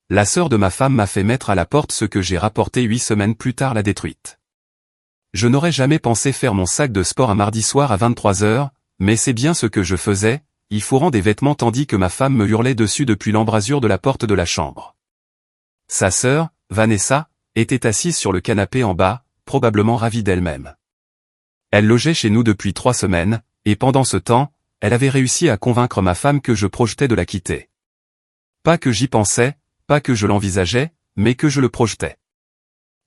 La sœur de ma femme m'a fait mettre à la porte ce que j'ai rapporté 8 semaines plus tard la détruite. Je n'aurais jamais pensé faire mon sac de sport un mardi soir à 23h, mais c'est bien ce que je faisais, y fourrant des vêtements tandis que ma femme me hurlait dessus depuis l'embrasure de la porte de la chambre. Sa sœur, Vanessa, était assise sur le canapé en bas, probablement ravie d'elle-même. Elle logeait chez nous depuis 3 semaines, et pendant ce temps, elle avait réussi à convaincre ma femme que je projetais de la quitter. Pas que j'y pensais, pas que je l'envisageais, mais que je le projetais.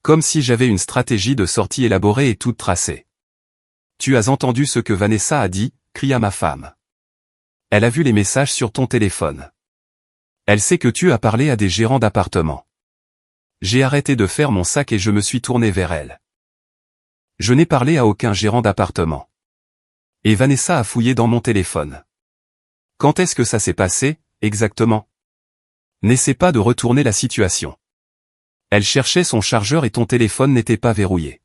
Comme si j'avais une stratégie de sortie élaborée et toute tracée. « Tu as entendu ce que Vanessa a dit » cria ma femme. « Elle a vu les messages sur ton téléphone. Elle sait que tu as parlé à des gérants d'appartements. » J'ai arrêté de faire mon sac et je me suis tourné vers elle. Je n'ai parlé à aucun gérant d'appartement. Et Vanessa a fouillé dans mon téléphone. Quand est-ce que ça s'est passé, exactement? N'essaie pas de retourner la situation. Elle cherchait son chargeur et ton téléphone n'était pas verrouillé.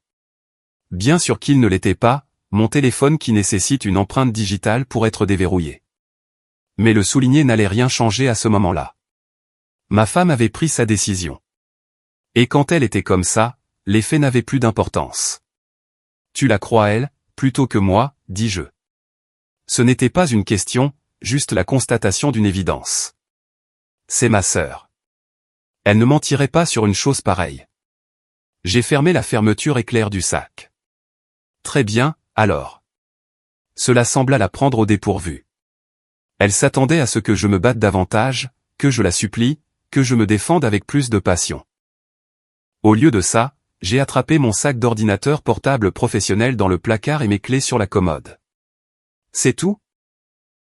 Bien sûr qu'il ne l'était pas, mon téléphone qui nécessite une empreinte digitale pour être déverrouillé. Mais le souligner n'allait rien changer à ce moment-là. Ma femme avait pris sa décision. Et quand elle était comme ça, les faits n'avaient plus d'importance. Tu la crois elle, plutôt que moi, dis-je. Ce n'était pas une question, juste la constatation d'une évidence. C'est ma sœur. Elle ne mentirait pas sur une chose pareille. J'ai fermé la fermeture éclair du sac. Très bien, alors. Cela sembla la prendre au dépourvu. Elle s'attendait à ce que je me batte davantage, que je la supplie, que je me défende avec plus de passion. Au lieu de ça, j'ai attrapé mon sac d'ordinateur portable professionnel dans le placard et mes clés sur la commode. C'est tout?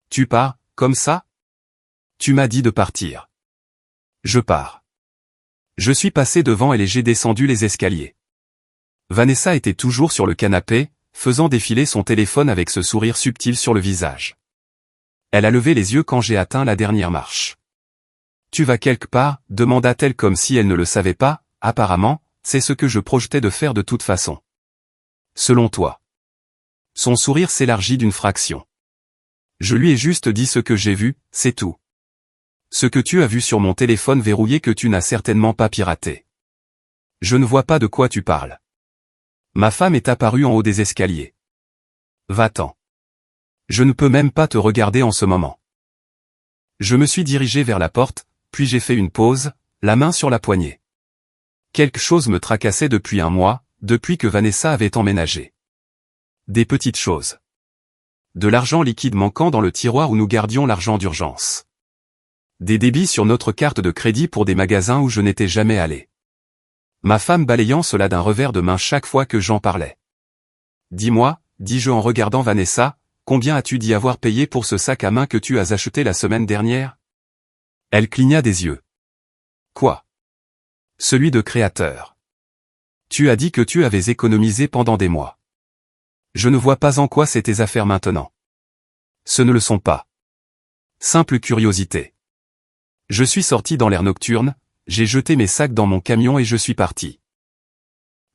Tu pars, comme ça? Tu m'as dit de partir. Je pars. Je suis passé devant elle et j'ai descendu les escaliers. Vanessa était toujours sur le canapé, faisant défiler son téléphone avec ce sourire subtil sur le visage. Elle a levé les yeux quand j'ai atteint la dernière marche. « Tu vas quelque part ?» demanda-t-elle comme si elle ne le savait pas. Apparemment, c'est ce que je projetais de faire de toute façon. Selon toi. Son sourire s'élargit d'une fraction. Je lui ai juste dit ce que j'ai vu, c'est tout. Ce que tu as vu sur mon téléphone verrouillé que tu n'as certainement pas piraté. Je ne vois pas de quoi tu parles. Ma femme est apparue en haut des escaliers. Va-t'en. Je ne peux même pas te regarder en ce moment. Je me suis dirigé vers la porte, puis j'ai fait une pause, la main sur la poignée. Quelque chose me tracassait depuis un mois, depuis que Vanessa avait emménagé. Des petites choses. De l'argent liquide manquant dans le tiroir où nous gardions l'argent d'urgence. Des débits sur notre carte de crédit pour des magasins où je n'étais jamais allé. Ma femme balayant cela d'un revers de main chaque fois que j'en parlais. Dis-moi, dis-je en regardant Vanessa, combien as-tu dit avoir payé pour ce sac à main que tu as acheté la semaine dernière? Elle cligna des yeux. Quoi? Celui de créateur. Tu as dit que tu avais économisé pendant des mois. Je ne vois pas en quoi c'est tes affaires maintenant. Ce ne le sont pas. Simple curiosité. Je suis sorti dans l'air nocturne, j'ai jeté mes sacs dans mon camion et je suis parti.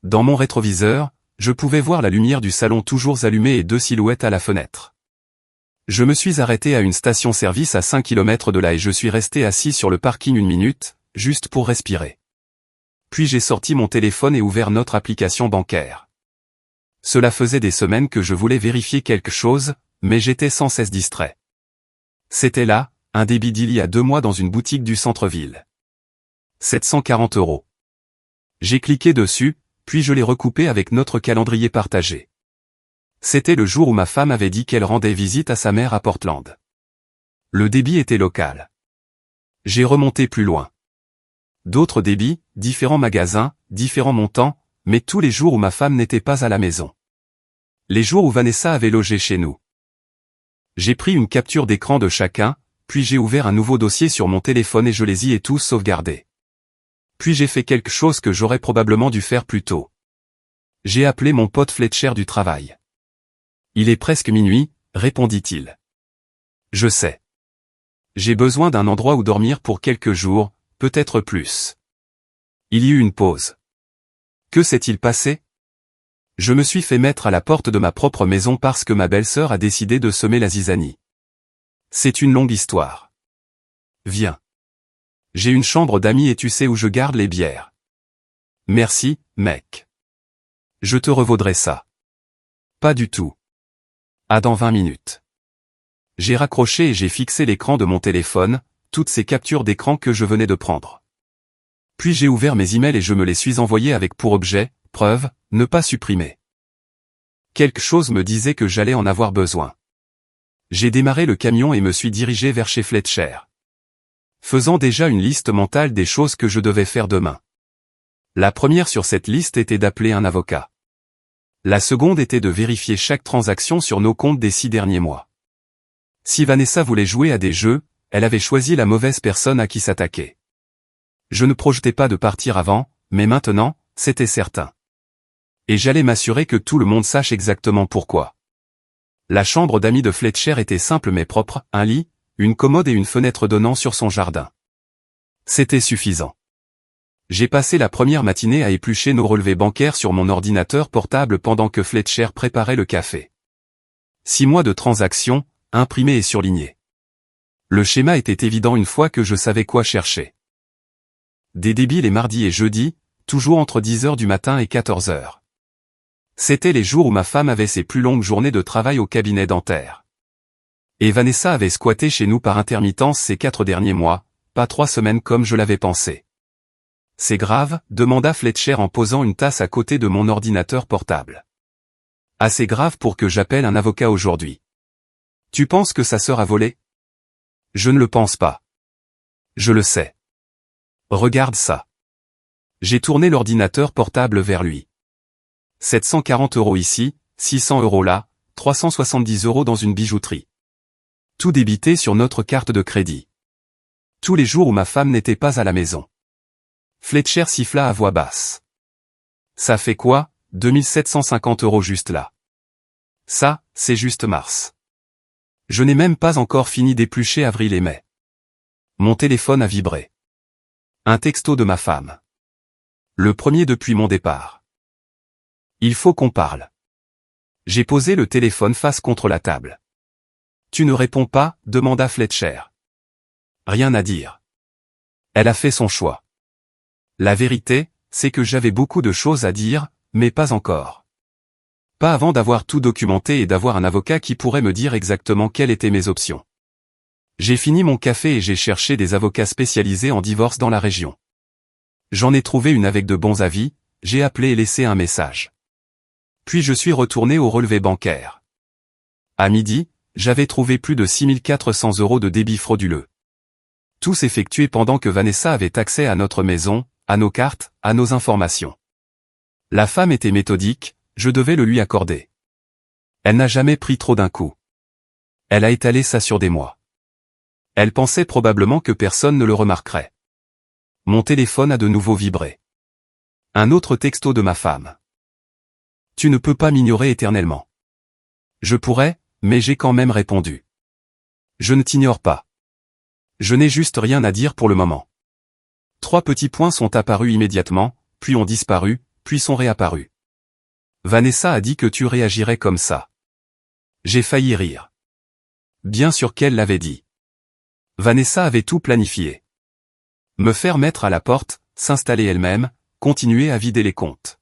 Dans mon rétroviseur, je pouvais voir la lumière du salon toujours allumée et 2 silhouettes à la fenêtre. Je me suis arrêté à une station-service à 5 km de là et je suis resté assis sur le parking 1 minute, juste pour respirer. Puis j'ai sorti mon téléphone et ouvert notre application bancaire. Cela faisait des semaines que je voulais vérifier quelque chose, mais j'étais sans cesse distrait. C'était là, un débit d'il y a 2 mois dans une boutique du centre-ville. 740 €. J'ai cliqué dessus, puis je l'ai recoupé avec notre calendrier partagé. C'était le jour où ma femme avait dit qu'elle rendait visite à sa mère à Portland. Le débit était local. J'ai remonté plus loin. D'autres débits, différents magasins, différents montants, mais tous les jours où ma femme n'était pas à la maison. Les jours où Vanessa avait logé chez nous. J'ai pris une capture d'écran de chacun, puis j'ai ouvert un nouveau dossier sur mon téléphone et je les y ai tous sauvegardés. Puis j'ai fait quelque chose que j'aurais probablement dû faire plus tôt. J'ai appelé mon pote Fletcher du travail. Il est presque minuit, répondit-il. Je sais. J'ai besoin d'un endroit où dormir pour quelques jours, peut-être plus. Il y eut une pause. Que s'est-il passé? Je me suis fait mettre à la porte de ma propre maison parce que ma belle-sœur a décidé de semer la zizanie. C'est une longue histoire. Viens. J'ai une chambre d'amis et tu sais où je garde les bières. Merci, mec. Je te revaudrai ça. Pas du tout. À dans 20 minutes. J'ai raccroché et j'ai fixé l'écran de mon téléphone, toutes ces captures d'écran que je venais de prendre. Puis j'ai ouvert mes emails et je me les suis envoyés avec pour objet, preuve, ne pas supprimer. Quelque chose me disait que j'allais en avoir besoin. J'ai démarré le camion et me suis dirigé vers chez Fletcher. Faisant déjà une liste mentale des choses que je devais faire demain. La première sur cette liste était d'appeler un avocat. La seconde était de vérifier chaque transaction sur nos comptes des 6 derniers mois. Si Vanessa voulait jouer à des jeux, elle avait choisi la mauvaise personne à qui s'attaquer. Je ne projetais pas de partir avant, mais maintenant, c'était certain. Et j'allais m'assurer que tout le monde sache exactement pourquoi. La chambre d'amis de Fletcher était simple mais propre, un lit, une commode et une fenêtre donnant sur son jardin. C'était suffisant. J'ai passé la première matinée à éplucher nos relevés bancaires sur mon ordinateur portable pendant que Fletcher préparait le café. 6 mois de transactions, imprimés et surlignés. Le schéma était évident une fois que je savais quoi chercher. Des débits les mardis et jeudis, toujours entre 10h du matin et 14h. C'étaient les jours où ma femme avait ses plus longues journées de travail au cabinet dentaire. Et Vanessa avait squatté chez nous par intermittence ces 4 derniers mois, pas 3 semaines comme je l'avais pensé. C'est grave, demanda Fletcher en posant une tasse à côté de mon ordinateur portable. Assez grave pour que j'appelle un avocat aujourd'hui. Tu penses que sa sœur a volé? Je ne le pense pas. Je le sais. Regarde ça. J'ai tourné l'ordinateur portable vers lui. 740 € ici, 600 € là, 370 € dans une bijouterie. Tout débité sur notre carte de crédit. Tous les jours où ma femme n'était pas à la maison. Fletcher siffla à voix basse. Ça fait quoi, 2750 € juste là? Ça, c'est juste mars. Je n'ai même pas encore fini d'éplucher avril et mai. Mon téléphone a vibré. Un texto de ma femme. Le premier depuis mon départ. Il faut qu'on parle. J'ai posé le téléphone face contre la table. Tu ne réponds pas, demanda Fletcher. Rien à dire. Elle a fait son choix. La vérité, c'est que j'avais beaucoup de choses à dire, mais pas encore. Pas avant d'avoir tout documenté et d'avoir un avocat qui pourrait me dire exactement quelles étaient mes options. J'ai fini mon café et j'ai cherché des avocats spécialisés en divorce dans la région. J'en ai trouvé une avec de bons avis, j'ai appelé et laissé un message. Puis je suis retourné au relevé bancaire. À midi, j'avais trouvé plus de 6400 € de débit frauduleux. Tous effectués pendant que Vanessa avait accès à notre maison, à nos cartes, à nos informations. La femme était méthodique, je devais le lui accorder. Elle n'a jamais pris trop d'un coup. Elle a étalé ça sur des mois. Elle pensait probablement que personne ne le remarquerait. Mon téléphone a de nouveau vibré. Un autre texto de ma femme. Tu ne peux pas m'ignorer éternellement. Je pourrais, mais j'ai quand même répondu. Je ne t'ignore pas. Je n'ai juste rien à dire pour le moment. 3 petits points sont apparus immédiatement, puis ont disparu, puis sont réapparus. Vanessa a dit que tu réagirais comme ça. J'ai failli rire. Bien sûr qu'elle l'avait dit. Vanessa avait tout planifié. Me faire mettre à la porte, s'installer elle-même, continuer à vider les comptes.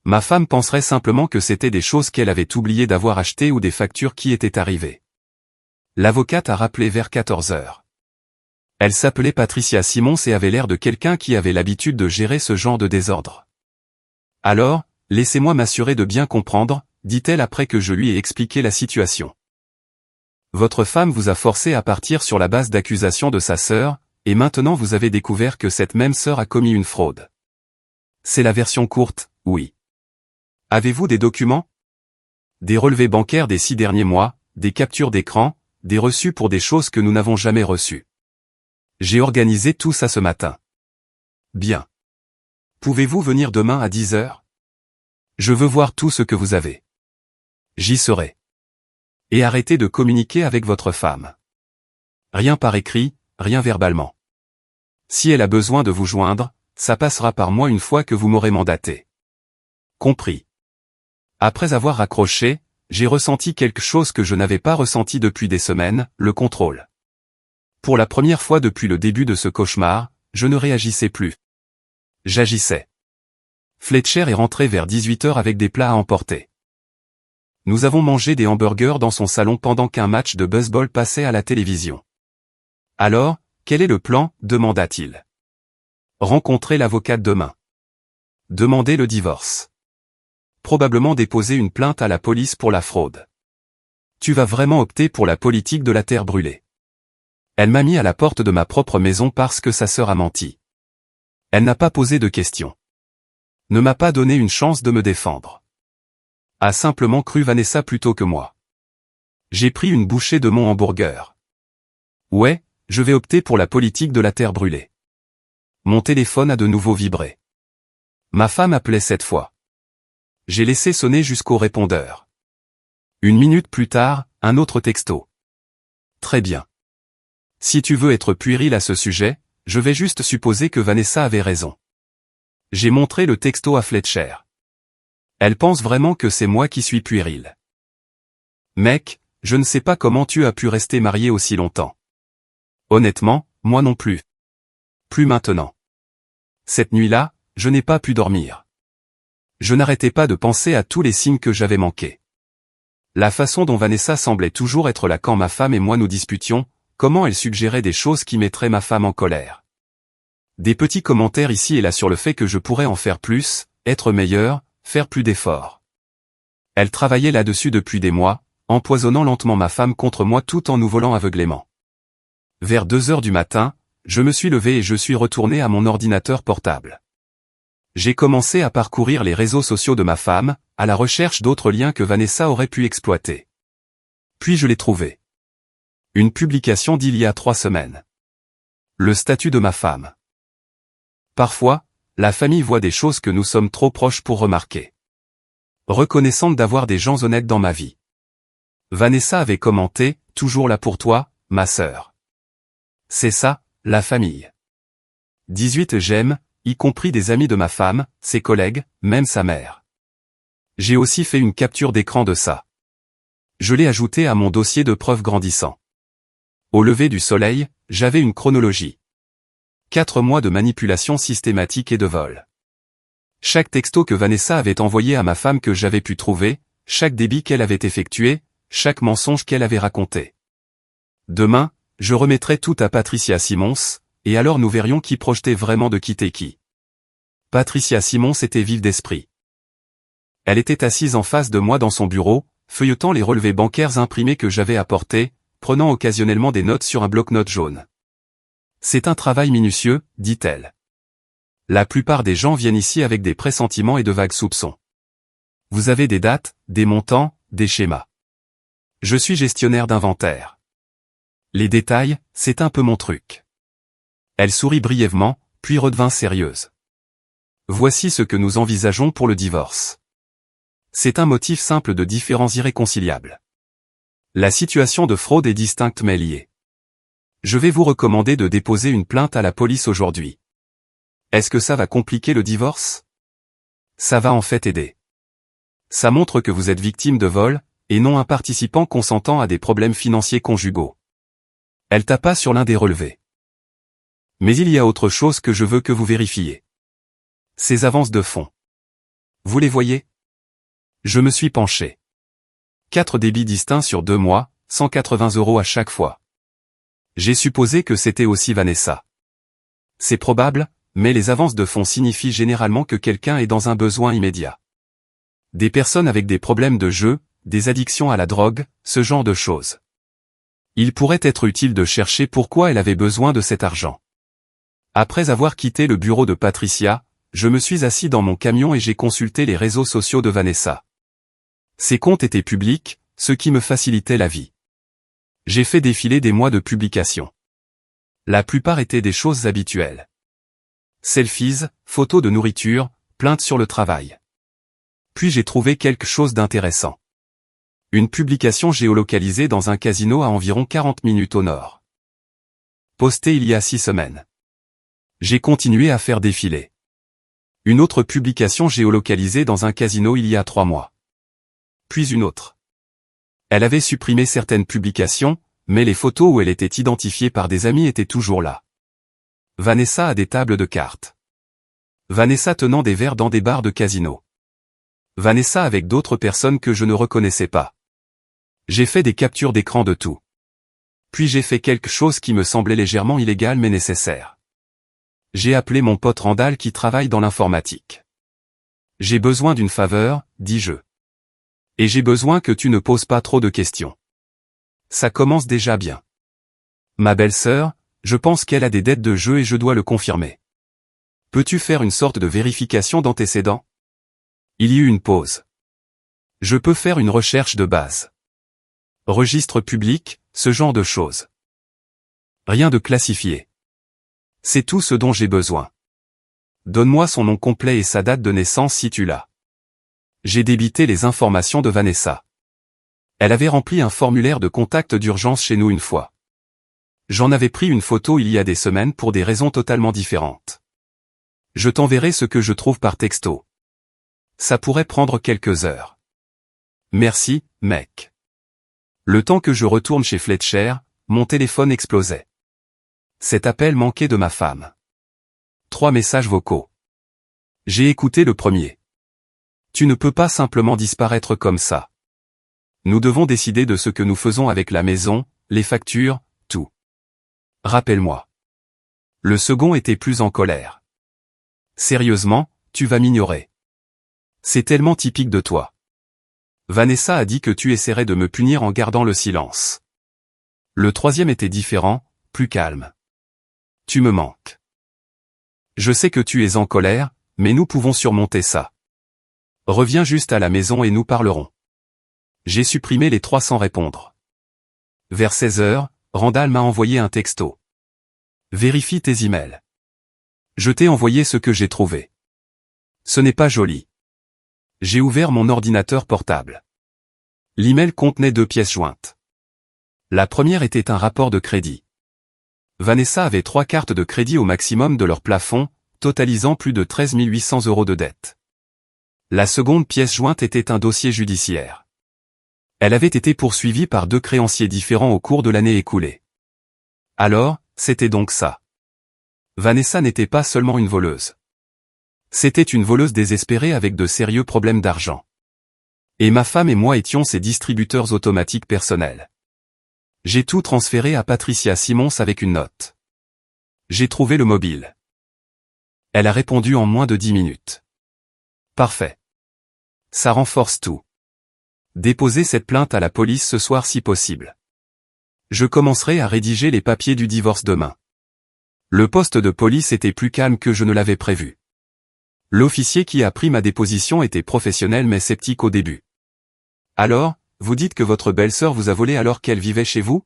Ma femme penserait simplement que c'était des choses qu'elle avait oublié d'avoir achetées ou des factures qui étaient arrivées. L'avocate a rappelé vers 14h. Elle s'appelait Patricia Simons et avait l'air de quelqu'un qui avait l'habitude de gérer ce genre de désordre. Alors, laissez-moi m'assurer de bien comprendre, dit-elle après que je lui ai expliqué la situation. Votre femme vous a forcé à partir sur la base d'accusations de sa sœur, et maintenant vous avez découvert que cette même sœur a commis une fraude. C'est la version courte, oui. Avez-vous des documents? Des relevés bancaires des 6 derniers mois, des captures d'écran, des reçus pour des choses que nous n'avons jamais reçues. J'ai organisé tout ça ce matin. Bien. Pouvez-vous venir demain à 10h? Je veux voir tout ce que vous avez. J'y serai. Et arrêtez de communiquer avec votre femme. Rien par écrit, rien verbalement. Si elle a besoin de vous joindre, ça passera par moi une fois que vous m'aurez mandaté. Compris. Après avoir raccroché, j'ai ressenti quelque chose que je n'avais pas ressenti depuis des semaines, le contrôle. Pour la première fois depuis le début de ce cauchemar, je ne réagissais plus. J'agissais. Fletcher est rentré vers 18h avec des plats à emporter. Nous avons mangé des hamburgers dans son salon pendant qu'un match de baseball passait à la télévision. Alors, quel est le plan ? Demanda-t-il. Rencontrer l'avocate demain. Demander le divorce. Probablement déposer une plainte à la police pour la fraude. Tu vas vraiment opter pour la politique de la terre brûlée. Elle m'a mis à la porte de ma propre maison parce que sa sœur a menti. Elle n'a pas posé de questions. Ne m'a pas donné une chance de me défendre. A simplement cru Vanessa plutôt que moi. J'ai pris une bouchée de mon hamburger. Ouais, je vais opter pour la politique de la terre brûlée. Mon téléphone a de nouveau vibré. Ma femme appelait cette fois. J'ai laissé sonner jusqu'au répondeur. 1 minute plus tard, un autre texto. Très bien. Si tu veux être puéril à ce sujet, je vais juste supposer que Vanessa avait raison. J'ai montré le texto à Fletcher. Elle pense vraiment que c'est moi qui suis puéril. Mec, je ne sais pas comment tu as pu rester marié aussi longtemps. Honnêtement, moi non plus. Plus maintenant. Cette nuit-là, je n'ai pas pu dormir. Je n'arrêtais pas de penser à tous les signes que j'avais manqués. La façon dont Vanessa semblait toujours être là quand ma femme et moi nous disputions, comment elle suggérait des choses qui mettraient ma femme en colère. Des petits commentaires ici et là sur le fait que je pourrais en faire plus, être meilleur, faire plus d'efforts. Elle travaillait là-dessus depuis des mois, empoisonnant lentement ma femme contre moi tout en nous volant aveuglément. Vers 2h du matin, je me suis levé et je suis retourné à mon ordinateur portable. J'ai commencé à parcourir les réseaux sociaux de ma femme, à la recherche d'autres liens que Vanessa aurait pu exploiter. Puis je l'ai trouvé. Une publication d'il y a 3 semaines. Le statut de ma femme. Parfois, la famille voit des choses que nous sommes trop proches pour remarquer. Reconnaissante d'avoir des gens honnêtes dans ma vie. Vanessa avait commenté, toujours là pour toi, ma sœur. C'est ça, la famille. 18 j'aime, y compris des amis de ma femme, ses collègues, même sa mère. J'ai aussi fait une capture d'écran de ça. Je l'ai ajouté à mon dossier de preuves grandissant. Au lever du soleil, j'avais une chronologie. 4 mois de manipulation systématique et de vol. Chaque texto que Vanessa avait envoyé à ma femme que j'avais pu trouver, chaque débit qu'elle avait effectué, chaque mensonge qu'elle avait raconté. Demain, je remettrai tout à Patricia Simons, et alors nous verrions qui projetait vraiment de quitter qui. Patricia Simons était vive d'esprit. Elle était assise en face de moi dans son bureau, feuilletant les relevés bancaires imprimés que j'avais apportés, prenant occasionnellement des notes sur un bloc-notes jaune. C'est un travail minutieux, dit-elle. La plupart des gens viennent ici avec des pressentiments et de vagues soupçons. Vous avez des dates, des montants, des schémas. Je suis gestionnaire d'inventaire. Les détails, c'est un peu mon truc. Elle sourit brièvement, puis redevint sérieuse. Voici ce que nous envisageons pour le divorce. C'est un motif simple de différends irréconciliables. La situation de fraude est distincte mais liée. Je vais vous recommander de déposer une plainte à la police aujourd'hui. Est-ce que ça va compliquer le divorce? Ça va en fait aider. Ça montre que vous êtes victime de vol, et non un participant consentant à des problèmes financiers conjugaux. Elle tapa sur l'un des relevés. Mais il y a autre chose que je veux que vous vérifiez. Ces avances de fonds. Vous les voyez? Je me suis penché. 4 débits distincts sur 2 mois, 180 € à chaque fois. J'ai supposé que c'était aussi Vanessa. C'est probable, mais les avances de fonds signifient généralement que quelqu'un est dans un besoin immédiat. Des personnes avec des problèmes de jeu, des addictions à la drogue, ce genre de choses. Il pourrait être utile de chercher pourquoi elle avait besoin de cet argent. Après avoir quitté le bureau de Patricia, je me suis assis dans mon camion et j'ai consulté les réseaux sociaux de Vanessa. Ses comptes étaient publics, ce qui me facilitait la vie. J'ai fait défiler des mois de publications. La plupart étaient des choses habituelles. Selfies, photos de nourriture, plaintes sur le travail. Puis j'ai trouvé quelque chose d'intéressant. Une publication géolocalisée dans un casino à environ 40 minutes au nord. Postée il y a 6 semaines. J'ai continué à faire défiler. Une autre publication géolocalisée dans un casino il y a 3 mois. Puis une autre. Elle avait supprimé certaines publications, mais les photos où elle était identifiée par des amis étaient toujours là. Vanessa a des tables de cartes. Vanessa tenant des verres dans des bars de casino. Vanessa avec d'autres personnes que je ne reconnaissais pas. J'ai fait des captures d'écran de tout. Puis j'ai fait quelque chose qui me semblait légèrement illégal mais nécessaire. J'ai appelé mon pote Randall qui travaille dans l'informatique. J'ai besoin d'une faveur, dis-je. Et j'ai besoin que tu ne poses pas trop de questions. Ça commence déjà bien. Ma belle-sœur, je pense qu'elle a des dettes de jeu et je dois le confirmer. Peux-tu faire une sorte de vérification d'antécédents? Il y eut une pause. Je peux faire une recherche de base. Registre public, ce genre de choses. Rien de classifié. C'est tout ce dont j'ai besoin. Donne-moi son nom complet et sa date de naissance si tu l'as. J'ai débité les informations de Vanessa. Elle avait rempli un formulaire de contact d'urgence chez nous une fois. J'en avais pris une photo il y a des semaines pour des raisons totalement différentes. Je t'enverrai ce que je trouve par texto. Ça pourrait prendre quelques heures. Merci, mec. Le temps que je retourne chez Fletcher, mon téléphone explosait. Cet appel manquait de ma femme. 3 messages vocaux. J'ai écouté le premier. Tu ne peux pas simplement disparaître comme ça. Nous devons décider de ce que nous faisons avec la maison, les factures, tout. Rappelle-moi. Le second était plus en colère. Sérieusement, tu vas m'ignorer. C'est tellement typique de toi. Vanessa a dit que tu essaierais de me punir en gardant le silence. Le troisième était différent, plus calme. Tu me manques. Je sais que tu es en colère, mais nous pouvons surmonter ça. Reviens juste à la maison et nous parlerons. J'ai supprimé les 3 sans répondre. Vers 16 heures, Randall m'a envoyé un texto. Vérifie tes emails. Je t'ai envoyé ce que j'ai trouvé. Ce n'est pas joli. J'ai ouvert mon ordinateur portable. L'email contenait 2 pièces jointes. La première était un rapport de crédit. Vanessa avait 3 cartes de crédit au maximum de leur plafond, totalisant plus de 13 800 € de dette. La seconde pièce jointe était un dossier judiciaire. Elle avait été poursuivie par 2 créanciers différents au cours de l'année écoulée. Alors, c'était donc ça. Vanessa n'était pas seulement une voleuse. C'était une voleuse désespérée avec de sérieux problèmes d'argent. Et ma femme et moi étions ses distributeurs automatiques personnels. J'ai tout transféré à Patricia Simons avec une note. J'ai trouvé le mobile. Elle a répondu en moins de 10 minutes. Parfait. Ça renforce tout. Déposez cette plainte à la police ce soir si possible. Je commencerai à rédiger les papiers du divorce demain. Le poste de police était plus calme que je ne l'avais prévu. L'officier qui a pris ma déposition était professionnel mais sceptique au début. Alors, vous dites que votre belle-sœur vous a volé alors qu'elle vivait chez vous?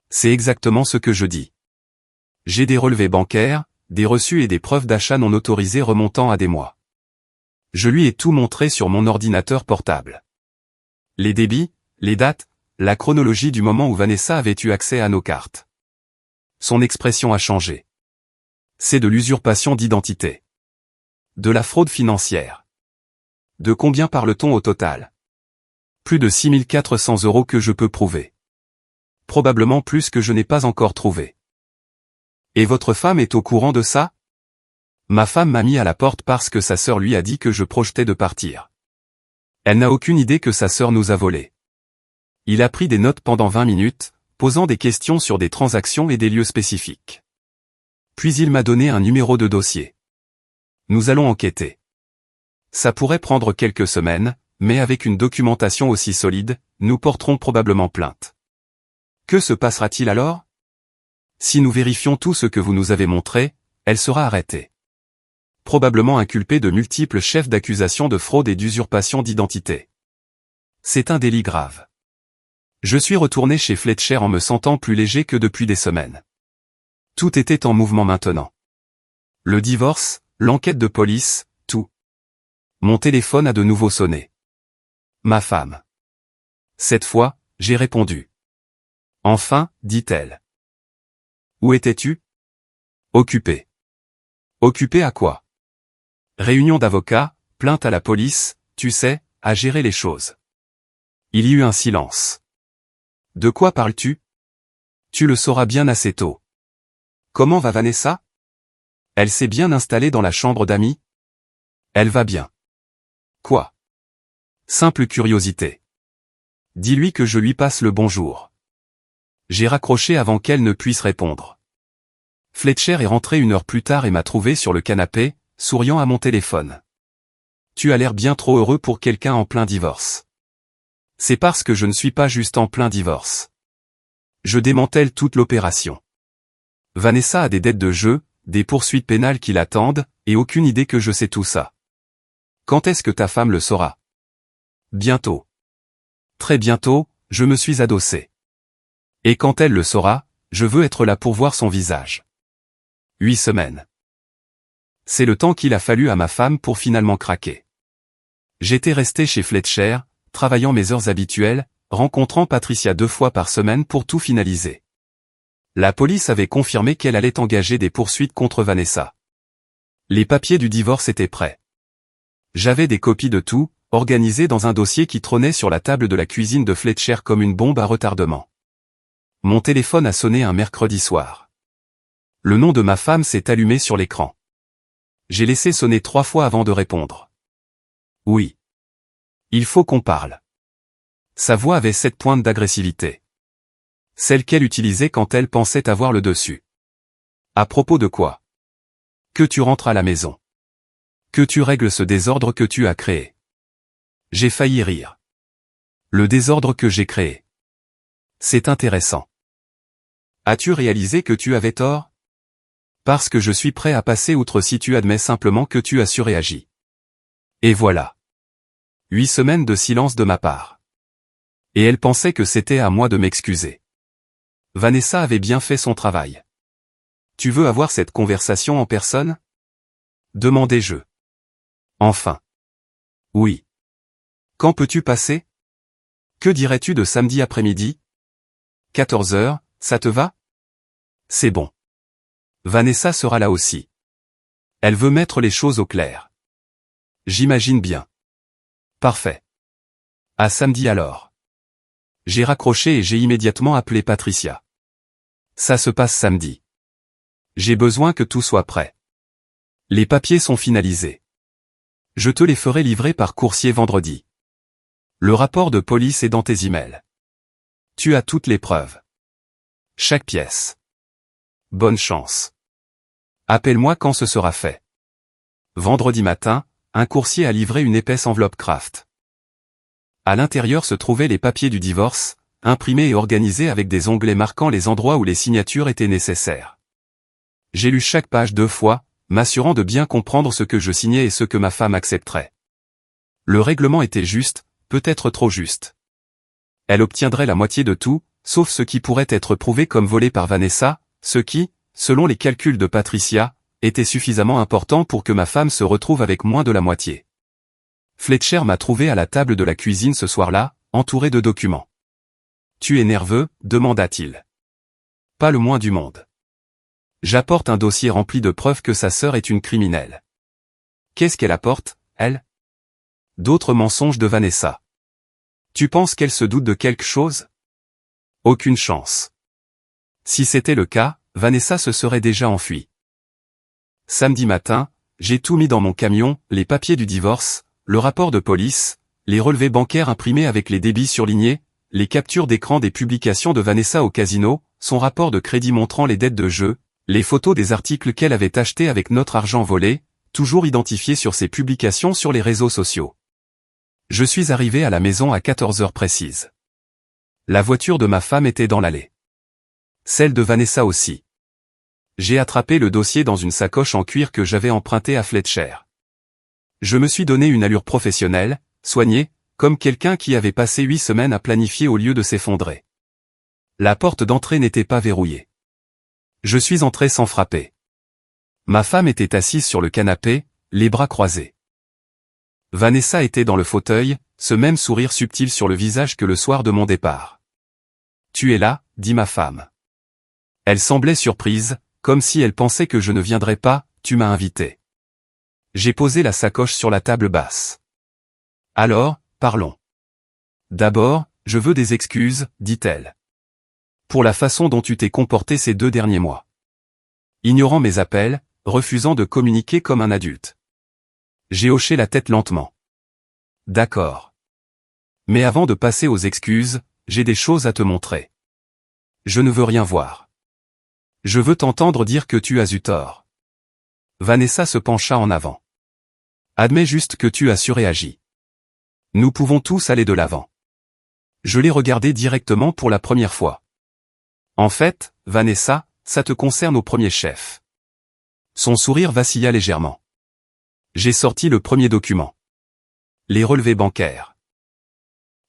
C'est exactement ce que je dis. J'ai des relevés bancaires, des reçus et des preuves d'achat non autorisées remontant à des mois. Je lui ai tout montré sur mon ordinateur portable. Les débits, les dates, la chronologie du moment où Vanessa avait eu accès à nos cartes. Son expression a changé. C'est de l'usurpation d'identité. De la fraude financière. De combien parle-t-on au total? Plus de 6 400 € que je peux prouver. Probablement plus que je n'ai pas encore trouvé. Et votre femme est au courant de ça? Ma femme m'a mis à la porte parce que sa sœur lui a dit que je projetais de partir. Elle n'a aucune idée que sa sœur nous a volés. Il a pris des notes pendant 20 minutes, posant des questions sur des transactions et des lieux spécifiques. Puis il m'a donné un numéro de dossier. Nous allons enquêter. Ça pourrait prendre quelques semaines, mais avec une documentation aussi solide, nous porterons probablement plainte. Que se passera-t-il alors? Si nous vérifions tout ce que vous nous avez montré, elle sera arrêtée. Probablement inculpée de multiples chefs d'accusation de fraude et d'usurpation d'identité. C'est un délit grave. Je suis retourné chez Fletcher en me sentant plus léger que depuis des semaines. Tout était en mouvement maintenant. Le divorce, l'enquête de police, tout. Mon téléphone a de nouveau sonné. Ma femme. Cette fois, j'ai répondu. Enfin, dit-elle. Où étais-tu? Occupé. Occupé à quoi? Réunion d'avocats, plainte à la police, tu sais, à gérer les choses. Il y eut un silence. De quoi parles-tu? Tu le sauras bien assez tôt. Comment va Vanessa? Elle s'est bien installée dans la chambre d'amis? Elle va bien. Quoi? Simple curiosité. Dis-lui que je lui passe le bonjour. J'ai raccroché avant qu'elle ne puisse répondre. Fletcher est rentré 1 heure plus tard et m'a trouvé sur le canapé, souriant à mon téléphone. Tu as l'air bien trop heureux pour quelqu'un en plein divorce. C'est parce que je ne suis pas juste en plein divorce. Je démantèle toute l'opération. Vanessa a des dettes de jeu, des poursuites pénales qui l'attendent, et aucune idée que je sais tout ça. Quand est-ce que ta femme le saura? Bientôt. Très bientôt, je me suis adossé. Et quand elle le saura, je veux être là pour voir son visage. 8 semaines. C'est le temps qu'il a fallu à ma femme pour finalement craquer. J'étais resté chez Fletcher, travaillant mes heures habituelles, rencontrant Patricia 2 fois par semaine pour tout finaliser. La police avait confirmé qu'elle allait engager des poursuites contre Vanessa. Les papiers du divorce étaient prêts. J'avais des copies de tout, organisées dans un dossier qui trônait sur la table de la cuisine de Fletcher comme une bombe à retardement. Mon téléphone a sonné un mercredi soir. Le nom de ma femme s'est allumé sur l'écran. J'ai laissé sonner 3 fois avant de répondre. Oui. Il faut qu'on parle. Sa voix avait 7 pointes d'agressivité. Celle qu'elle utilisait quand elle pensait avoir le dessus. À propos de quoi? Que tu rentres à la maison. Que tu règles ce désordre que tu as créé. J'ai failli rire. Le désordre que j'ai créé. C'est intéressant. As-tu réalisé que tu avais tort? Parce que je suis prêt à passer outre si tu admets simplement que tu as surréagi. Et voilà. 8 semaines de silence de ma part. Et elle pensait que c'était à moi de m'excuser. Vanessa avait bien fait son travail. Tu veux avoir cette conversation en personne? Demandai-je. Enfin. Oui. Quand peux-tu passer? Que dirais-tu de samedi après-midi? 14 heures, ça te va? C'est bon. Vanessa sera là aussi. Elle veut mettre les choses au clair. J'imagine bien. Parfait. À samedi alors. J'ai raccroché et j'ai immédiatement appelé Patricia. Ça se passe samedi. J'ai besoin que tout soit prêt. Les papiers sont finalisés. Je te les ferai livrer par coursier vendredi. Le rapport de police est dans tes emails. Tu as toutes les preuves. Chaque pièce. Bonne chance. Appelle-moi quand ce sera fait. Vendredi matin, un coursier a livré une épaisse enveloppe Kraft. À l'intérieur se trouvaient les papiers du divorce, imprimés et organisés avec des onglets marquant les endroits où les signatures étaient nécessaires. J'ai lu chaque page 2 fois, m'assurant de bien comprendre ce que je signais et ce que ma femme accepterait. Le règlement était juste, peut-être trop juste. Elle obtiendrait la moitié de tout, sauf ce qui pourrait être prouvé comme volé par Vanessa, ce qui, selon les calculs de Patricia, était suffisamment important pour que ma femme se retrouve avec moins de la moitié. Fletcher m'a trouvé à la table de la cuisine ce soir-là, entouré de documents. « Tu es nerveux ?» demanda-t-il. « Pas le moins du monde. J'apporte un dossier rempli de preuves que sa sœur est une criminelle. » Qu'est-ce qu'elle apporte, elle? D'autres mensonges de Vanessa. Tu penses qu'elle se doute de quelque chose? Aucune chance. Si c'était le cas, Vanessa se serait déjà enfuie. Samedi matin, j'ai tout mis dans mon camion, les papiers du divorce, le rapport de police, les relevés bancaires imprimés avec les débits surlignés, les captures d'écran des publications de Vanessa au casino, son rapport de crédit montrant les dettes de jeu, les photos des articles qu'elle avait achetés avec notre argent volé, toujours identifiés sur ses publications sur les réseaux sociaux. Je suis arrivé à la maison à 14 heures précises. La voiture de ma femme était dans l'allée. Celle de Vanessa aussi. J'ai attrapé le dossier dans une sacoche en cuir que j'avais empruntée à Fletcher. Je me suis donné une allure professionnelle, soignée, comme quelqu'un qui avait passé 8 semaines à planifier au lieu de s'effondrer. La porte d'entrée n'était pas verrouillée. Je suis entré sans frapper. Ma femme était assise sur le canapé, les bras croisés. Vanessa était dans le fauteuil, ce même sourire subtil sur le visage que le soir de mon départ. « Tu es là ?» dit ma femme. Elle semblait surprise, comme si elle pensait que je ne viendrais pas, « Tu m'as invité. » J'ai posé la sacoche sur la table basse. « Alors, parlons. »« D'abord, je veux des excuses, dit-elle. Pour la façon dont tu t'es comporté ces 2 derniers mois. Ignorant mes appels, refusant de communiquer comme un adulte. J'ai hoché la tête lentement. D'accord. Mais avant de passer aux excuses, j'ai des choses à te montrer. Je ne veux rien voir. Je veux t'entendre dire que tu as eu tort. Vanessa se pencha en avant. Admets juste que tu as surréagi. Nous pouvons tous aller de l'avant. Je l'ai regardé directement pour la première fois. En fait, Vanessa, ça te concerne au premier chef. Son sourire vacilla légèrement. J'ai sorti le premier document. Les relevés bancaires.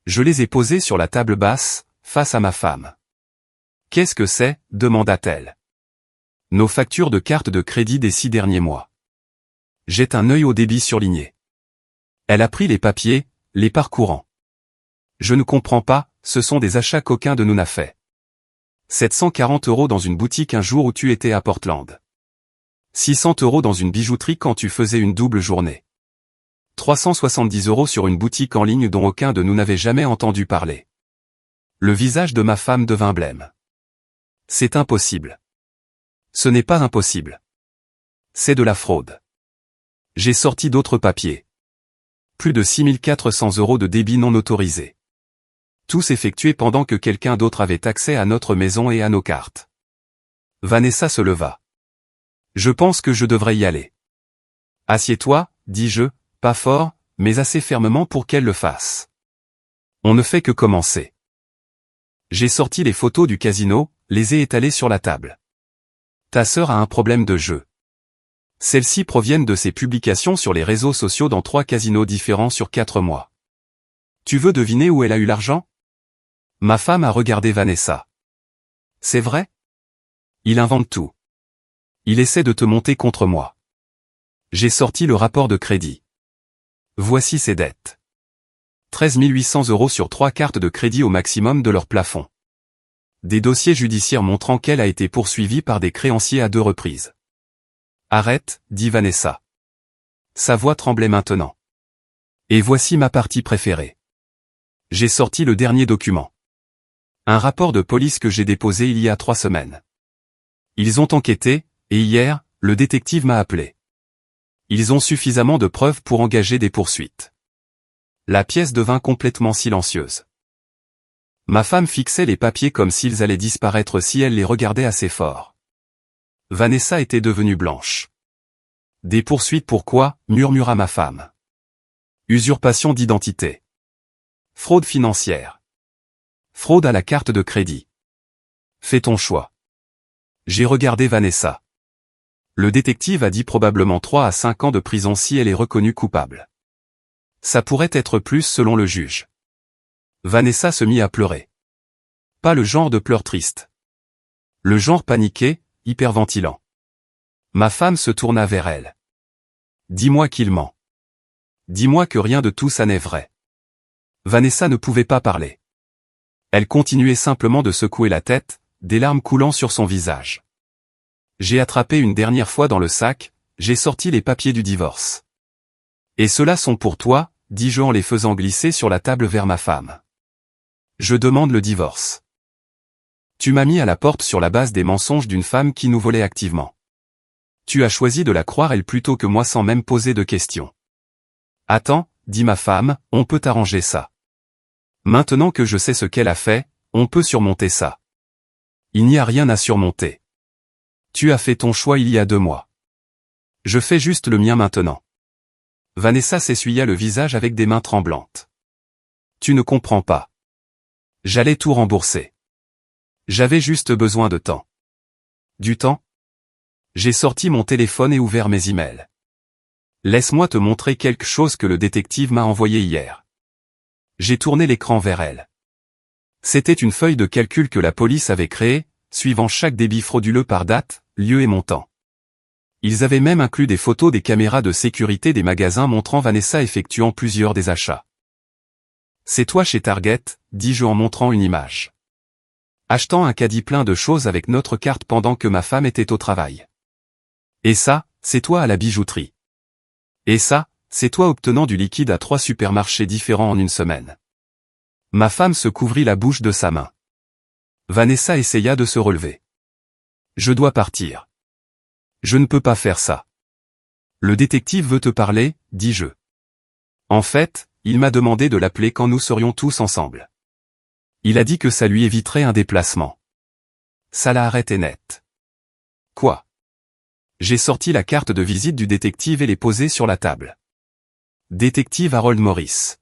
Je les ai posés sur la table basse, face à ma femme. Qu'est-ce que c'est, demanda-t-elle. Nos factures de carte de crédit des 6 derniers mois. Jette un œil au débit surligné. Elle a pris les papiers, les parcourant. Je ne comprends pas, ce sont des achats qu'aucun de nous n'a fait. 740 € dans une boutique un jour où tu étais à Portland. 600 € dans une bijouterie quand tu faisais une double journée. 370 € sur une boutique en ligne dont aucun de nous n'avait jamais entendu parler. Le visage de ma femme devint blême. C'est impossible. Ce n'est pas impossible. C'est de la fraude. J'ai sorti d'autres papiers. Plus de 6400 € de débit non autorisé. Tous effectués pendant que quelqu'un d'autre avait accès à notre maison et à nos cartes. Vanessa se leva. Je pense que je devrais y aller. Assieds-toi, dis-je, pas fort, mais assez fermement pour qu'elle le fasse. On ne fait que commencer. J'ai sorti les photos du casino, les ai étalées sur la table. Ta sœur a un problème de jeu. Celles-ci proviennent de ses publications sur les réseaux sociaux dans 3 casinos différents sur 4 mois. Tu veux deviner où elle a eu l'argent? Ma femme a regardé Vanessa. C'est vrai? Il invente tout. Il essaie de te monter contre moi. J'ai sorti le rapport de crédit. Voici ses dettes. 13 800 € sur 3 cartes de crédit au maximum de leur plafond. Des dossiers judiciaires montrant qu'elle a été poursuivie par des créanciers à 2 reprises. Arrête, dit Vanessa. Sa voix tremblait maintenant. Et voici ma partie préférée. J'ai sorti le dernier document. Un rapport de police que j'ai déposé il y a 3 semaines. Ils ont enquêté, et hier, le détective m'a appelé. Ils ont suffisamment de preuves pour engager des poursuites. La pièce devint complètement silencieuse. Ma femme fixait les papiers comme s'ils allaient disparaître si elle les regardait assez fort. Vanessa était devenue blanche. Des poursuites pourquoi, murmura ma femme. Usurpation d'identité. Fraude financière. Fraude à la carte de crédit. Fais ton choix. J'ai regardé Vanessa. Le détective a dit probablement 3 à 5 ans de prison si elle est reconnue coupable. Ça pourrait être plus selon le juge. Vanessa se mit à pleurer. Pas le genre de pleurs tristes. Le genre paniqué, hyperventilant. Ma femme se tourna vers elle. Dis-moi qu'il ment. Dis-moi que rien de tout ça n'est vrai. Vanessa ne pouvait pas parler. Elle continuait simplement de secouer la tête, des larmes coulant sur son visage. J'ai attrapé une dernière fois dans le sac, j'ai sorti les papiers du divorce. Et ceux-là sont pour toi, dis-je en les faisant glisser sur la table vers ma femme. Je demande le divorce. Tu m'as mis à la porte sur la base des mensonges d'une femme qui nous volait activement. Tu as choisi de la croire elle plutôt que moi sans même poser de questions. Attends, dit ma femme, on peut arranger ça. Maintenant que je sais ce qu'elle a fait, on peut surmonter ça. Il n'y a rien à surmonter. Tu as fait ton choix il y a 2 mois. Je fais juste le mien maintenant. Vanessa s'essuya le visage avec des mains tremblantes. Tu ne comprends pas. J'allais tout rembourser. J'avais juste besoin de temps. Du temps? J'ai sorti mon téléphone et ouvert mes emails. Laisse-moi te montrer quelque chose que le détective m'a envoyé hier. J'ai tourné l'écran vers elle. C'était une feuille de calcul que la police avait créée, suivant chaque débit frauduleux par date, lieu et montant. Ils avaient même inclus des photos des caméras de sécurité des magasins montrant Vanessa effectuant plusieurs des achats. C'est toi chez Target, dis-je en montrant une image. Achetant un caddie plein de choses avec notre carte pendant que ma femme était au travail. Et ça, c'est toi à la bijouterie. Et ça, c'est toi obtenant du liquide à 3 supermarchés différents en une semaine. Ma femme se couvrit la bouche de sa main. Vanessa essaya de se relever. Je dois partir. Je ne peux pas faire ça. Le détective veut te parler, dis-je. En fait, il m'a demandé de l'appeler quand nous serions tous ensemble. Il a dit que ça lui éviterait un déplacement. Ça l'a arrêté net. Quoi? J'ai sorti la carte de visite du détective et l'ai posée sur la table. Détective Harold Morris.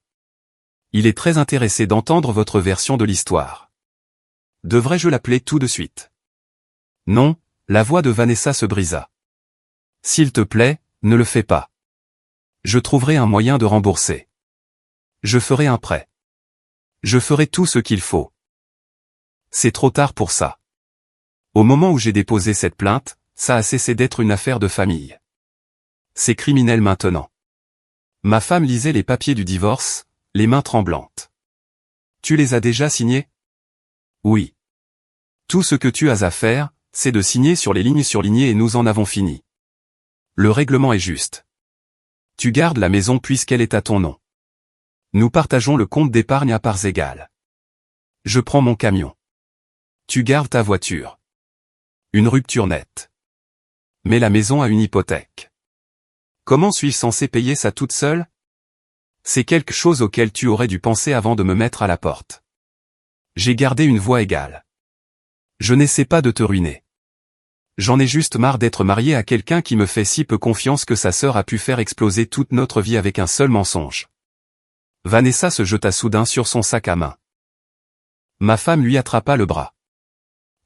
Il est très intéressé d'entendre votre version de l'histoire. Devrais-je l'appeler tout de suite? Non, la voix de Vanessa se brisa. S'il te plaît, ne le fais pas. Je trouverai un moyen de rembourser. Je ferai un prêt. Je ferai tout ce qu'il faut. C'est trop tard pour ça. Au moment où j'ai déposé cette plainte, ça a cessé d'être une affaire de famille. C'est criminel maintenant. Ma femme lisait les papiers du divorce, les mains tremblantes. Tu les as déjà signés? Oui. Tout ce que tu as à faire, c'est de signer sur les lignes surlignées et nous en avons fini. Le règlement est juste. Tu gardes la maison puisqu'elle est à ton nom. Nous partageons le compte d'épargne à parts égales. Je prends mon camion. Tu gardes ta voiture. Une rupture nette. Mais la maison a une hypothèque. Comment suis-je censé payer ça toute seule? C'est quelque chose auquel tu aurais dû penser avant de me mettre à la porte. J'ai gardé une voix égale. Je n'essaie pas de te ruiner. J'en ai juste marre d'être marié à quelqu'un qui me fait si peu confiance que sa sœur a pu faire exploser toute notre vie avec un seul mensonge. Vanessa se jeta soudain sur son sac à main. Ma femme lui attrapa le bras.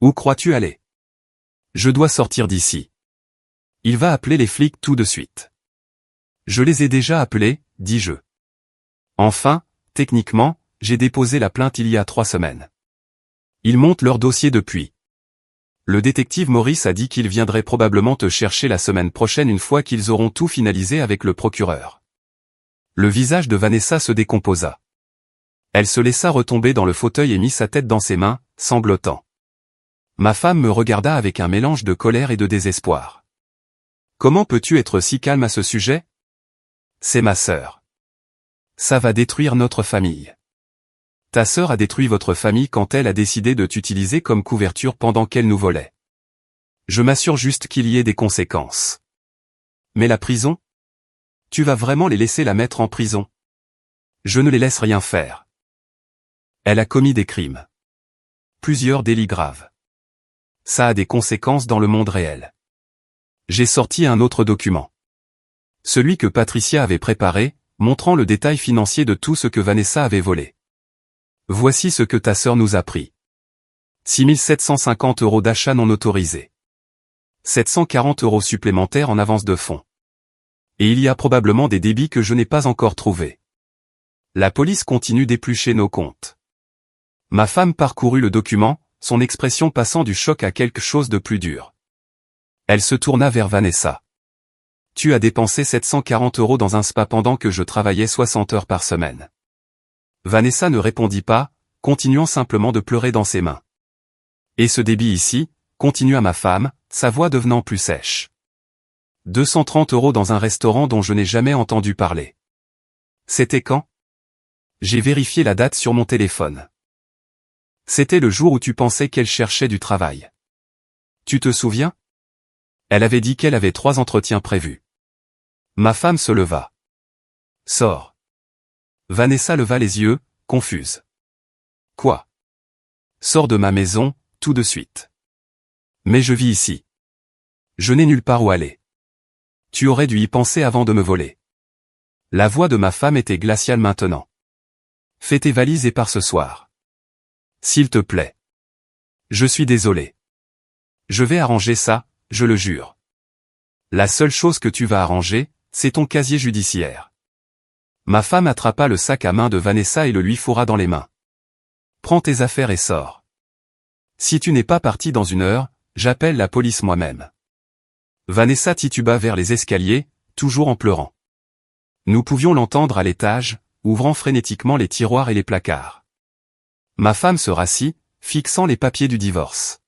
Où crois-tu aller? Je dois sortir d'ici. Il va appeler les flics tout de suite. Je les ai déjà appelés, dis-je. Enfin, techniquement, j'ai déposé la plainte il y a 3 semaines. Ils montent leur dossier depuis. Le détective Maurice a dit qu'il viendrait probablement te chercher la semaine prochaine une fois qu'ils auront tout finalisé avec le procureur. Le visage de Vanessa se décomposa. Elle se laissa retomber dans le fauteuil et mit sa tête dans ses mains, sanglotant. Ma femme me regarda avec un mélange de colère et de désespoir. Comment peux-tu être si calme à ce sujet? C'est ma sœur. Ça va détruire notre famille. Ta sœur a détruit votre famille quand elle a décidé de t'utiliser comme couverture pendant qu'elle nous volait. Je m'assure juste qu'il y ait des conséquences. Mais la prison? Tu vas vraiment les laisser la mettre en prison? Je ne les laisse rien faire. Elle a commis des crimes. Plusieurs délits graves. Ça a des conséquences dans le monde réel. J'ai sorti un autre document. Celui que Patricia avait préparé, montrant le détail financier de tout ce que Vanessa avait volé. Voici ce que ta sœur nous a pris. 6 750 € d'achat non autorisés. 740 € supplémentaires en avance de fonds. Et il y a probablement des débits que je n'ai pas encore trouvés. La police continue d'éplucher nos comptes. Ma femme parcourut le document, son expression passant du choc à quelque chose de plus dur. Elle se tourna vers Vanessa. Tu as dépensé 740 € dans un spa pendant que je travaillais 60 heures par semaine. Vanessa ne répondit pas, continuant simplement de pleurer dans ses mains. Et ce débit ici, continua ma femme, sa voix devenant plus sèche. 230 € dans un restaurant dont je n'ai jamais entendu parler. C'était quand? J'ai vérifié la date sur mon téléphone. C'était le jour où tu pensais qu'elle cherchait du travail. Tu te souviens? Elle avait dit qu'elle avait 3 entretiens prévus. Ma femme se leva. Sors. Vanessa leva les yeux, confuse. Quoi? Sors de ma maison, tout de suite. Mais je vis ici. Je n'ai nulle part où aller. Tu aurais dû y penser avant de me voler. La voix de ma femme était glaciale maintenant. Fais tes valises et pars ce soir. S'il te plaît. Je suis désolé. Je vais arranger ça, je le jure. La seule chose que tu vas arranger, c'est ton casier judiciaire. Ma femme attrapa le sac à main de Vanessa et le lui fourra dans les mains. Prends tes affaires et sors. Si tu n'es pas parti dans 1 heure, j'appelle la police moi-même. Vanessa tituba vers les escaliers, toujours en pleurant. Nous pouvions l'entendre à l'étage, ouvrant frénétiquement les tiroirs et les placards. Ma femme se rassit, fixant les papiers du divorce.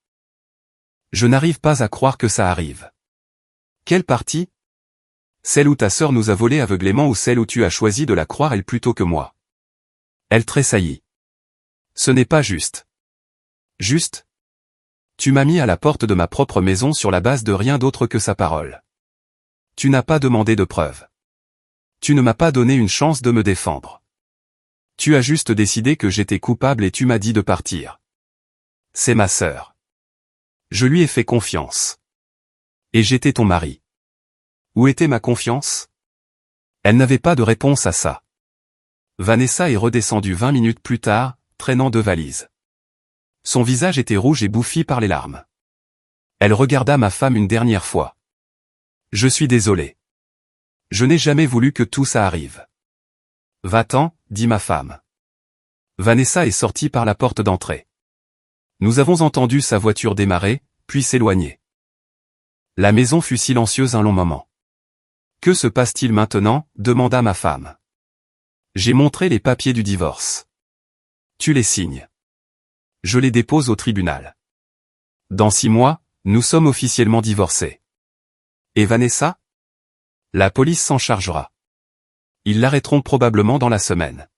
Je n'arrive pas à croire que ça arrive. Quelle partie? Celle où ta sœur nous a volé aveuglément ou celle où tu as choisi de la croire elle plutôt que moi? Elle tressaillit. Ce n'est pas juste. Juste. Tu m'as mis à la porte de ma propre maison sur la base de rien d'autre que sa parole. Tu n'as pas demandé de preuves. Tu ne m'as pas donné une chance de me défendre. Tu as juste décidé que j'étais coupable et tu m'as dit de partir. C'est ma sœur. Je lui ai fait confiance. Et j'étais ton mari. Où était ma confiance? Elle n'avait pas de réponse à ça. Vanessa est redescendue 20 minutes plus tard, traînant 2 valises. Son visage était rouge et bouffi par les larmes. Elle regarda ma femme une dernière fois. Je suis désolé. Je n'ai jamais voulu que tout ça arrive. Va-t'en, dit ma femme. Vanessa est sortie par la porte d'entrée. Nous avons entendu sa voiture démarrer, puis s'éloigner. La maison fut silencieuse un long moment. Que se passe-t-il maintenant? Demanda ma femme. J'ai montré les papiers du divorce. Tu les signes. Je les dépose au tribunal. Dans 6 mois, nous sommes officiellement divorcés. Et Vanessa? La police s'en chargera. Ils l'arrêteront probablement dans la semaine.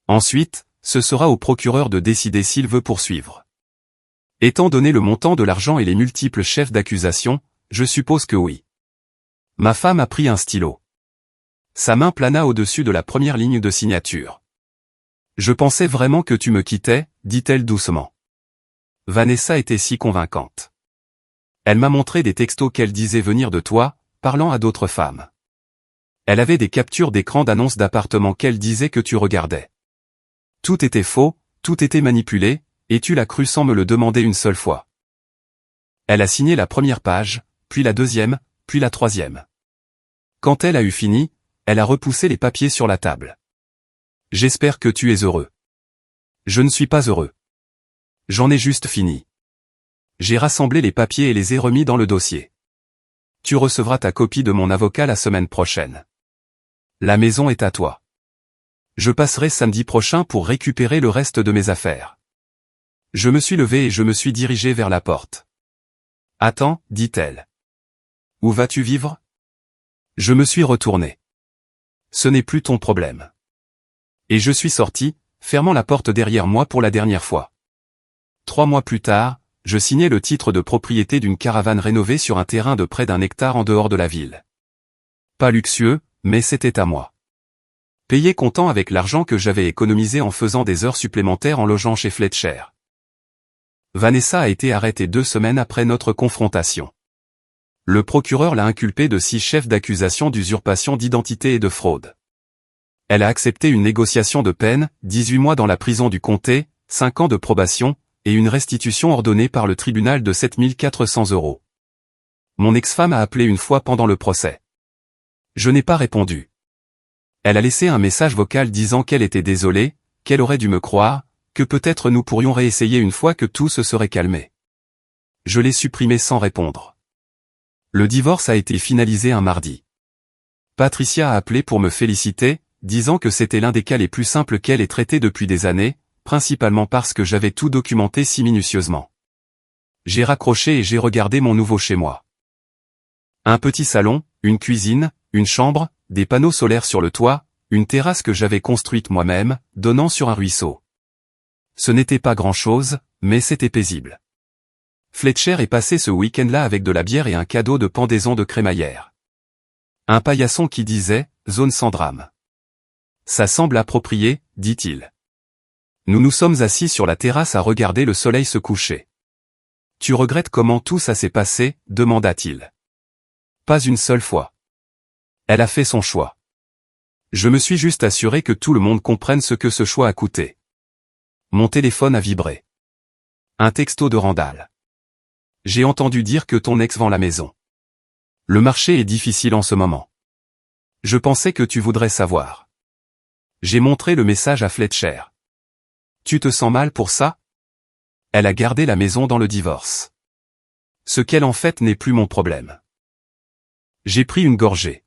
Ensuite, ce sera au procureur de décider s'il veut poursuivre. Étant donné le montant de l'argent et les multiples chefs d'accusation, je suppose que oui. Ma femme a pris un stylo. Sa main plana au-dessus de la première ligne de signature. Je pensais vraiment que tu me quittais, dit-elle doucement. Vanessa était si convaincante. Elle m'a montré des textos qu'elle disait venir de toi, parlant à d'autres femmes. Elle avait des captures d'écran d'annonces d'appartements qu'elle disait que tu regardais. Tout était faux, tout était manipulé, et tu l'as cru sans me le demander une seule fois. Elle a signé la première page, puis la deuxième, puis la troisième. Quand elle a eu fini, elle a repoussé les papiers sur la table. J'espère que tu es heureux. Je ne suis pas heureux. J'en ai juste fini. J'ai rassemblé les papiers et les ai remis dans le dossier. Tu recevras ta copie de mon avocat la semaine prochaine. La maison est à toi. Je passerai samedi prochain pour récupérer le reste de mes affaires. Je me suis levé et je me suis dirigé vers la porte. Attends, dit-elle. Où vas-tu vivre? Je me suis retourné. Ce n'est plus ton problème. Et je suis sorti, fermant la porte derrière moi pour la dernière fois. 3 mois plus tard, je signais le titre de propriété d'une caravane rénovée sur un terrain de près d'1 hectare en dehors de la ville. Pas luxueux, mais c'était à moi. Payé comptant avec l'argent que j'avais économisé en faisant des heures supplémentaires en logeant chez Fletcher. Vanessa a été arrêtée 2 semaines après notre confrontation. Le procureur l'a inculpée de 6 chefs d'accusation d'usurpation d'identité et de fraude. Elle a accepté une négociation de peine, 18 mois dans la prison du comté, 5 ans de probation, et une restitution ordonnée par le tribunal de 7 400 €. Mon ex-femme a appelé une fois pendant le procès. Je n'ai pas répondu. Elle a laissé un message vocal disant qu'elle était désolée, qu'elle aurait dû me croire, que peut-être nous pourrions réessayer une fois que tout se serait calmé. Je l'ai supprimé sans répondre. Le divorce a été finalisé un mardi. Patricia a appelé pour me féliciter, disant que c'était l'un des cas les plus simples qu'elle ait traités depuis des années, principalement parce que j'avais tout documenté si minutieusement. J'ai raccroché et j'ai regardé mon nouveau chez moi. Un petit salon, une cuisine, une chambre, des panneaux solaires sur le toit, une terrasse que j'avais construite moi-même, donnant sur un ruisseau. Ce n'était pas grand-chose, mais c'était paisible. Fletcher est passé ce week-end-là avec de la bière et un cadeau de pendaison de crémaillère. Un paillasson qui disait « Zone sans drame ». Ça semble approprié, dit-il. Nous nous sommes assis sur la terrasse à regarder le soleil se coucher. Tu regrettes comment tout ça s'est passé, demanda-t-il. Pas une seule fois. Elle a fait son choix. Je me suis juste assuré que tout le monde comprenne ce que ce choix a coûté. Mon téléphone a vibré. Un texto de Randall. J'ai entendu dire que ton ex vend la maison. Le marché est difficile en ce moment. Je pensais que tu voudrais savoir. J'ai montré le message à Fletcher. Tu te sens mal pour ça? Elle a gardé la maison dans le divorce. Ce qu'elle en fait n'est plus mon problème. J'ai pris une gorgée.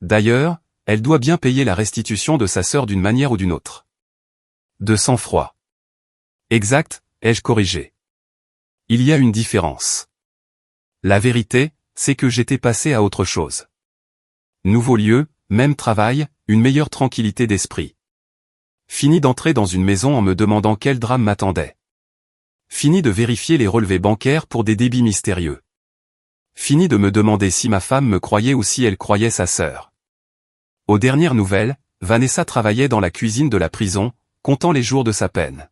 D'ailleurs, elle doit bien payer la restitution de sa sœur d'une manière ou d'une autre. De sang-froid. Exact, ai-je corrigé. Il y a une différence. La vérité, c'est que j'étais passé à autre chose. Nouveau lieu, même travail, une meilleure tranquillité d'esprit. Fini d'entrer dans une maison en me demandant quel drame m'attendait. Fini de vérifier les relevés bancaires pour des débits mystérieux. Fini de me demander si ma femme me croyait ou si elle croyait sa sœur. Aux dernières nouvelles, Vanessa travaillait dans la cuisine de la prison, comptant les jours de sa peine.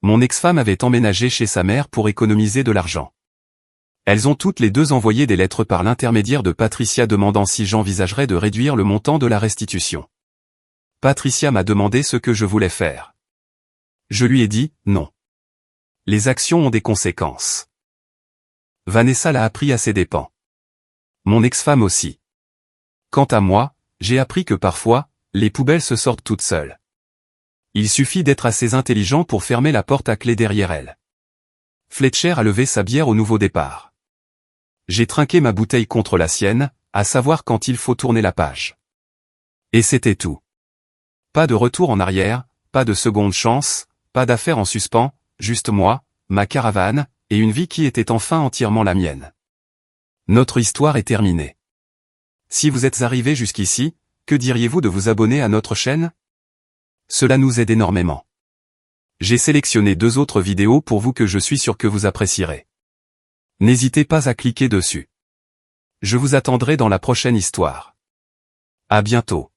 Mon ex-femme avait emménagé chez sa mère pour économiser de l'argent. Elles ont toutes les deux envoyé des lettres par l'intermédiaire de Patricia demandant si j'envisagerais de réduire le montant de la restitution. Patricia m'a demandé ce que je voulais faire. Je lui ai dit, non. Les actions ont des conséquences. Vanessa l'a appris à ses dépens. Mon ex-femme aussi. Quant à moi, j'ai appris que parfois, les poubelles se sortent toutes seules. Il suffit d'être assez intelligent pour fermer la porte à clé derrière elle. Fletcher a levé sa bière au nouveau départ. J'ai trinqué ma bouteille contre la sienne, à savoir quand il faut tourner la page. Et c'était tout. Pas de retour en arrière, pas de seconde chance, pas d'affaires en suspens, juste moi, ma caravane, et une vie qui était enfin entièrement la mienne. Notre histoire est terminée. Si vous êtes arrivé jusqu'ici, que diriez-vous de vous abonner à notre chaîne? Cela nous aide énormément. J'ai sélectionné 2 autres vidéos pour vous que je suis sûr que vous apprécierez. N'hésitez pas à cliquer dessus. Je vous attendrai dans la prochaine histoire. À bientôt.